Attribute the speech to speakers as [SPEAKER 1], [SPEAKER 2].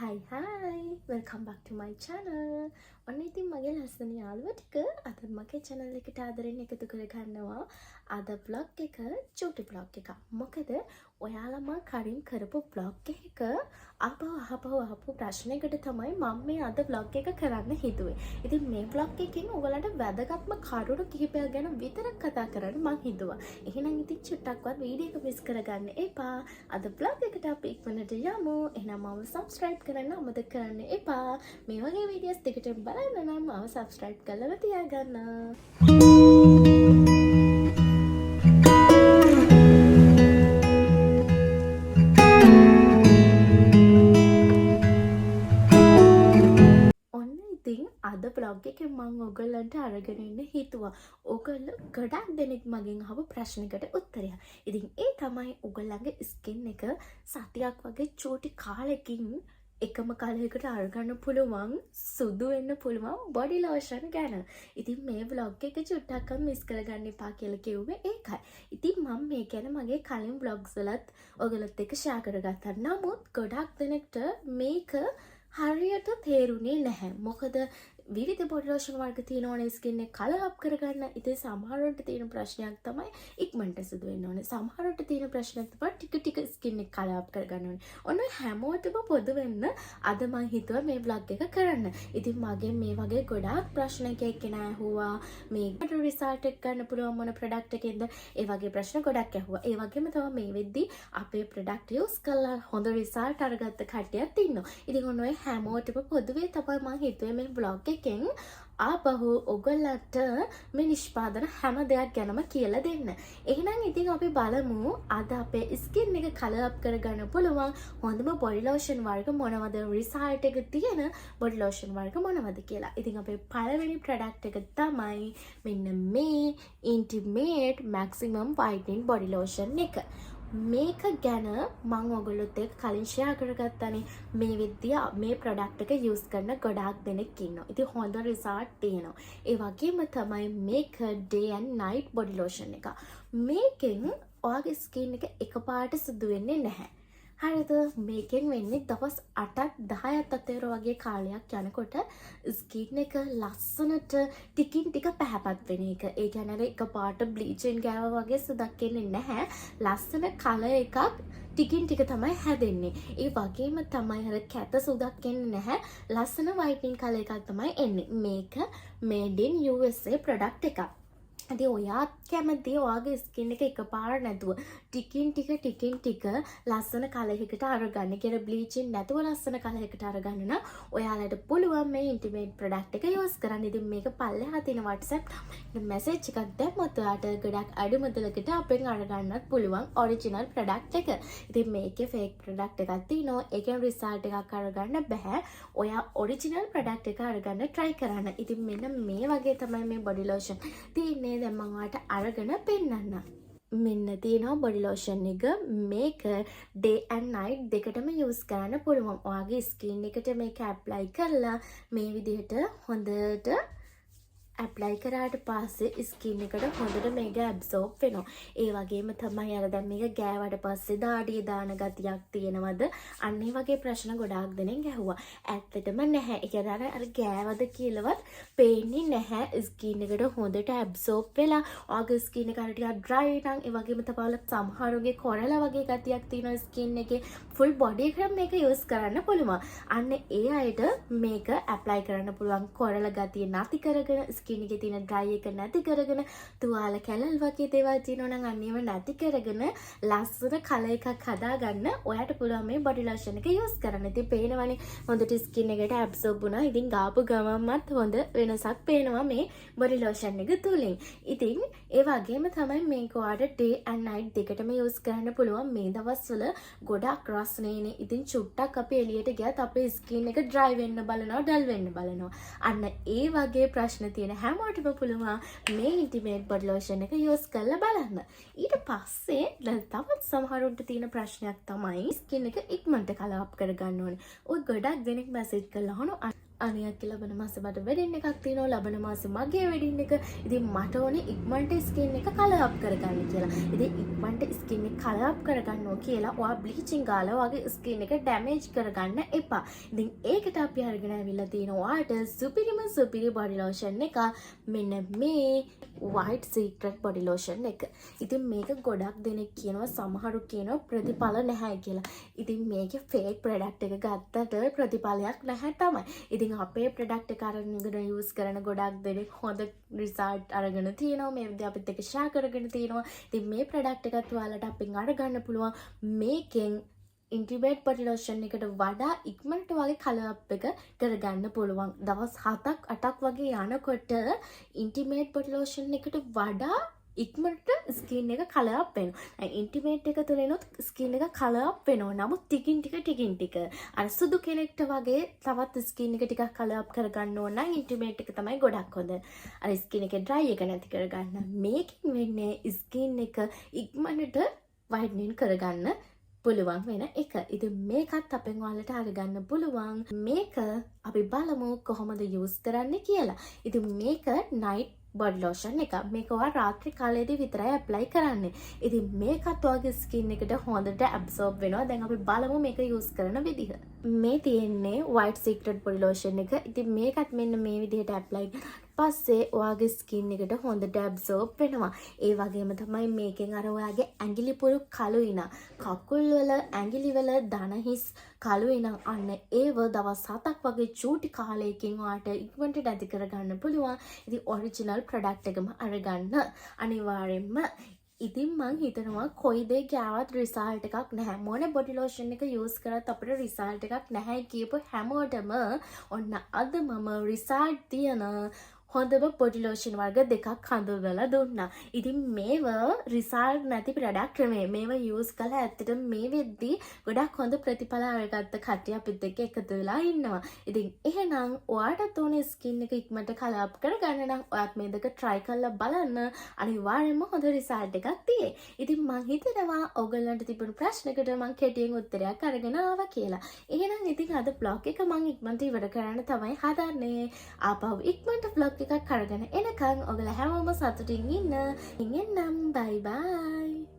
[SPEAKER 1] Hi, welcome back to my channel. ඔන්න ඉතින් මගේ ලස්සන යාළුවෝ ටික අද මගේ channel එකට ආදරෙන් එකතු කරගන්නවා. අද vlog එක චූටි vlog එකක්. මොකද ඔයාලා මම කලින් කරපු vlog එකක අහපු ප්‍රශ්නයකට තමයි මම මේ අද vlog එක කරන්න හිතුවේ. ඉතින් මේ vlog එකෙන් ඔයාලට වැදගත්ම කරුණු කිහිපයක් ගැන විතරක් කතා කරන්න මම හිතුවා. එහෙනම් ඉතින් චුට්ටක්වත් වීඩියෝ එක මිස් කරගන්න එපා. අද vlog එකට අපි ඉක්මනට යමු. එහෙනම් මම subscribe කරන්න අමතක කරන්න එපා. මේ වගේ වීඩියෝස් දෙකට බලන්න නම් මම subscribe කරලා තියාගන්න. ඔන්න ඉතින් අද vlog එකේ මම ඔයගලන්ට අරගෙන ඉන්න හිතුවා. ඔයගොල්ලෝ ගොඩක් දෙනෙක් මගෙන් අහපු ප්‍රශ්නයකට උත්තරයක්. ඉතින් ඒ තමයි ඔයගලගේ ස්කින් එක සතියක් වගේ චූටි කාලෙකින් එකම කාලයකට අරගන්න පුළුවන් සුදු වෙන්න පුළුවන් බොඩි ලෝෂන් ගැන. ඉතින් මේ vlog එක චුට්ටක් මිස් කරගන්න එපා කියලා කිව්වේ ඒකයි. ඉතින් මම මේ ගැන මගේ කලින් vlogs වලත් ඔයගලත් එක්ක share කරගත්තා. නමුත් ගොඩක් දෙනෙක්ට මේක හරියට තේරුනේ නැහැ. මොකද විවිධ බොඩි ලෝෂන් වර්ග තියෙනවනේ ස්කින් එක කලර් අප් කරගන්න. ඉතින් සමහරවිට තියෙන ප්‍රශ්නයක් තමයි ඉක්මනට සුදු වෙන්න ඕනේ. සමහරවිට තියෙන ප්‍රශ්නයක් තමයි ටික ස්කින් එක කලර් අප් කරගන්න ඕනේ. ඔන්න හැමෝටම පොදු වෙන්න අද මම හිතුවා මේ vlog එක කරන්න. ඉතින් මගේ මේ වගේ ගොඩාක් ප්‍රශ්න එක ඇහුවා. මේකට රිසල්ට් එක ගන්න පුළුවන් මොන ප්‍රොඩක්ට් එකෙන්ද? ඒ වගේ ප්‍රශ්න ගොඩක් ඇහුවා. ඒ වගේම තමයි මේ වෙද්දි අපේ ප්‍රොඩක්ට් යූස් කරලා හොඳ රිසල්ට් අරගත්ත කට්ටියක් ඉන්නවා. ඉතින් ඔන්න ඔය හැමෝටම පොදුවේ තමයි මම හිතුවේ මේ vlog එකෙන් ආපහු ඔයගලට මේ නිෂ්පාදන හැම දෙයක් ගැනම කියලා දෙන්න. එහෙනම් ඉතින් අපි බලමු අද අපේ ස්කින් එක කලර් අප් කරගන්න පුළුවන් හොඳම බොඩි ලෝෂන් වර්ග මොනවද, රිසල්ට් එක තියෙන බොඩි ලෝෂන් වර්ග මොනවද කියලා. ඉතින් අපේ පළවෙනි ප්‍රොඩක්ට් එක තමයි මෙන්න මේ Intimate Maximum Whitening Body Lotion එක. මේක ගැන මම ඔයගොල්ලොත් එක්ක කලින් share කරගත්තානේ. මේ විද්‍යා මේ ප්‍රොඩක්ට් එක යූස් කරන ගොඩාක් දෙනෙක් ඉන්නවා. ඉතින් හොඳ රිසල්ට් තියෙනවා. ඒ වගේම තමයි මේක day and night body lotion එක. මේකෙන් ඔයාගේ ස්කින් එක එකපාරට සුදු වෙන්නේ නැහැ. හරිද? මේකෙන් වෙන්නේ දවස් 8ක් 10ක් අතර වගේ කාලයක් යනකොට ස්කින් එක ලස්සනට ටිකින් ටික පැහැපත් වෙන එක. ඒ කියන්නේ එකපාරට බ්ලීචින් ගෑවා වගේ සුදක් එන්නේ නැහැ. ලස්සන කලර් එකක් ටිකින් ටික තමයි හැදෙන්නේ. ඒ වගේම තමයි අර කැත සුදක් එන්නේ නැහැ. ලස්සන වයිටනින් කලර් එකක් තමයි එන්නේ. මේක made in USA product එකක්. ඉතින් ඔයාත් කැමති ඔයාගේ ස්කින් එක එකපාර නැතුව ටිකින් ටික ලස්සන කලර් එකකට අරගන්න. කියලා බ්ලීචින් නැතුව ලස්සන කලර් එකකට අරගන්න නම් ඔයාලට පුළුවන් මේ Intimate product එක යූස් කරන්න. ඉතින් මේක පල්ලෙහා තියෙන WhatsApp message එකක් දැම්මොත් ඔයාට ගොඩක් අඩු මුදලකට අපෙන් අරගන්නත් පුළුවන් original product එක. ඉතින් මේකේ fake product එකක් තියෙනවා. ඒකෙන් result එකක් අරගන්න බෑ. ඔයා original product එක අරගන්න try කරන්න. ඉතින් මෙන්න මේ වගේ තමයි මේ body lotion තියෙන්නේ. දැන් මම ඔයාලට අරගෙන පෙන්නන්න. මෙන්න තියෙනවා බොඩි ලෝෂන් එක. මේක day and night දෙකටම යූස් කරන්න පුළුවන්. ඔයාගේ ස්කින් එකට මේක ඇප්ලයි කරලා මේ විදිහට හොඳට ඇප්ලයි කරාට පස්සේ ස්කින් එකට හොඳට මේක ඇබ්සෝබ් වෙනවා. ඒ වගේම තමයි අර දැන් මේක ගෑවට පස්සේ දාඩිය දාන ගතියක් තියෙනවද? අන්න ඒ වගේ ප්‍රශ්න ගොඩාක් දෙනෙක් ඇහුවා. ඇත්තටම නැහැ. ඒ කියන්නේ අර ගෑවද කියලාවත් පේන්නේ නැහැ. ස්කින් එකට හොඳට ඇබ්සෝබ් වෙලා ඔයාගේ ස්කින් එක අර ටිකක් ඩ්‍රයි නම් ඒ වගේම තමයි සමහරුගේ කොරළ වගේ ගතියක් තියෙනවා ස්කින් එකේ. ෆුල් බොඩි එකකට මේක යූස් කරන්න පුළුවන්. අන්න ඒ අයට මේක ඇප්ලයි කරන්න පුළුවන්. කොරළ ගතිය නැති කරගෙන ස්කින් එකේ තියෙන ඩ්‍රයි එක නැති කරගෙන තුවාල කැලල් වගේ දේවල් තියෙනවා නම් අන්නේම නැති කරගෙන ලස්සන කලර් එකක් හදාගන්න ඔයාට පුළුවන් මේ බොඩි ලෝෂන් එක යූස් කරන්න. ඉතින් පේනවනේ හොඳට ස්කින් එකට ඇබ්සෝබ් වුණා. ඉතින් ගාපු ගමන්මත් හොඳ වෙනසක් පේනවා මේ බොඩි ලෝෂන් එක තුලින්. ඉතින් ඒ වගේම තමයි මේක ඔයාට day and night දෙකටම යූස් කරන්න පුළුවන්. මේ දවස්වල ගොඩක් රස්නේනේ. ඉතින් චුට්ටක් අපි එළියට ගියත් අපේ ස්කින් එක ඩ්‍රයි වෙන්න බලනවා, ඩල් වෙන්න බලනවා. අන්න ඒ වගේ ප්‍රශ්න තියෙන හැමෝටම පුළුවන් මේ Intimate body lotion එක යූස් කරලා බලන්න. ඊට පස්සේ දැන් තවත් සමහරුන්ට තියෙන ප්‍රශ්නයක් තමයි ස්කින් එක ඉක්මනට කලර් අප් කරගන්න ඕනේ. ඔය ගොඩක් දෙනෙක් මැසේජ් කරලා අහනවා අනියක් ලබන මාස මට වෙඩින් එකක් තියෙනවා ලබන මාස මගේ වෙඩින් එක. ඉතින් මට ඕනේ ඉක්මනට ස්කින් එක කලර් අප් කරගන්න කියලා. ඉතින් ඉක්මනට ස්කින් එක කලර් අප් කරගන්නවා කියලා ඔයා බ්ලීචින් ගාලා වගේ ස්කින් එක ඩැමේජ් කරගන්න එපා. ඉතින් ඒකට අපි අරගෙන ආවිල්ලා තියෙනවා ඔයාට සුපිරි බොඩි ලෝෂන් එක. මෙන්න මේ white secret body lotion එක. ඉතින් මේක ගොඩක් දෙනෙක් කියනවා සමහරු කියනවා ප්‍රතිඵල නැහැ කියලා. ඉතින් මේකේ fake product එක ගත්තට ප්‍රතිඵලයක් නැහැ තමයි. ඉතින් අපේ ප්‍රොඩක්ට් එක අරගෙන යූස් කරන ගොඩක් දෙනෙක් හොඳ රිසල්ට් අරගෙන තියෙනවා. මේ විදිහ අපිත් එක්ක ෂෙයා කරගෙන තියෙනවා. ඉතින් මේ ප්‍රොඩක්ට් එකත් ඔයාලට අපෙන් අරගන්න පුළුවන්. මේකෙන් ඉන්ටිමේට් බොඩි ලෝෂන් එකට වඩා ඉක්මනට වගේ කලර් අප් එක කරගන්න පුළුවන්. දවස් 7ක් 8ක් වගේ යනකොට ඉන්ටිමේට් බොඩි ලෝෂන් එකට වඩා ඉක්මනට ස්කින් එක කලර් අප් වෙනවා. ඉන්ටිමේට් එක තුලිනුත් ස්කින් එක කලර් අප් වෙනවා. නමුත් ටිකින් ටික අර සුදු කෙනෙක්ට වගේ තවත් ස්කින් එක ටිකක් කලර් අප් කරගන්න ඕන නම් ඉන්ටිමේට් එක තමයි ගොඩක් හොඳ. අර ස්කින් එකේ ඩ්‍රයි එක නැති කරගන්න. මේකෙන් වෙන්නේ ස්කින් එක ඉක්මනට වයිට්නින් කරගන්න පුළුවන් වෙන එක. ඉතින් මේකත් අපෙන් ඔයාලට අරගන්න පුළුවන්. මේක අපි බලමු කොහොමද යූස් කරන්න කියලා. ඉතින් මේක නයිට් බොඩි ලෝෂන් එක. මේක ඔයා රාත්‍රී කාලේදී විතරයි ඇප්ලයි කරන්නේ. ඉතින් මේකත් ඔයාගේ ස්කින් එකට හොඳට ඇබ්සෝබ් වෙනවා. දැන් අපි බලමු මේක යූස් කරන විදිහ. මේ තියෙන්නේ white secret body lotion එක. ඉතින් මේකත් මෙන්න මේ විදිහට ඇප්ලයි පස්සේ ඔයාගේ ස්කින් එකට හොඳට ඇබ්සෝබ් වෙනවා. ඒ වගේම තමයි මේකෙන් අර ඔයාගේ ඇඟිලි පුරු කළු ඉන, කකුල් වල ඇඟිලි වල දන හිස් කළු ඉන අන්න ඒව දවස් 7ක් වගේ චූටි කාලයකින් ඔයාට ඉක්මනට නැති කරගන්න පුළුවන්. ඉතින් ඔරිජිනල් ප්‍රොඩක්ට් එකම අරගන්න අනිවාර්යෙන්ම. ඉතින් මං හිතනවා කොයි දේ ගාවත් රිසල්ට් එකක් නැහැ. මොන බොඩි ලෝෂන් එක යූස් කරත් අපිට රිසල්ට් එකක් නැහැ කියපු හැමෝටම ඔන්න අද මම රිසල්ට් තියන හොඳම බොඩි ලෝෂන් වර්ග දෙකක් හඳුන්වලා දුන්නා. ඉතින් මේව රිසල්ට් නැති ප්‍රොඩක්ට් මේව යූස් කළා ඇත්තටම මේ වෙද්දි ගොඩක් හොඳ ප්‍රතිඵල අරගත්ත කට්ටිය අපිත් එක්ක එකතු වෙලා ඉන්නවා. ඉතින් එහෙනම් ඔයාටත් ඕනේ ස්කින් එක ඉක්මනට කලර් අප් කරගන්න නම් ඔයාත් මේ දෙක try කරලා බලන්න. අනිවාර්යයෙන්ම හොඳ රිසල්ට් එකක් තියෙයි. ඉතින් මං හිතනවා ඔයගොල්ලන්ට තිබුණු ප්‍රශ්නකට මං කෙටියෙන් උත්තරයක් අරගෙන ආවා කියලා. එහෙනම් ඉතින් අද vlog එක මං ඉක්මනට ඉවර කරන්න තමයි හදන්නේ. ආපහු ඉක්මනට vlog එකක් අරගෙන එනකන් ඔයගොල්ලෝ හැමෝම සතුටින් ඉන්න. ඉන්නම් බයි බයි.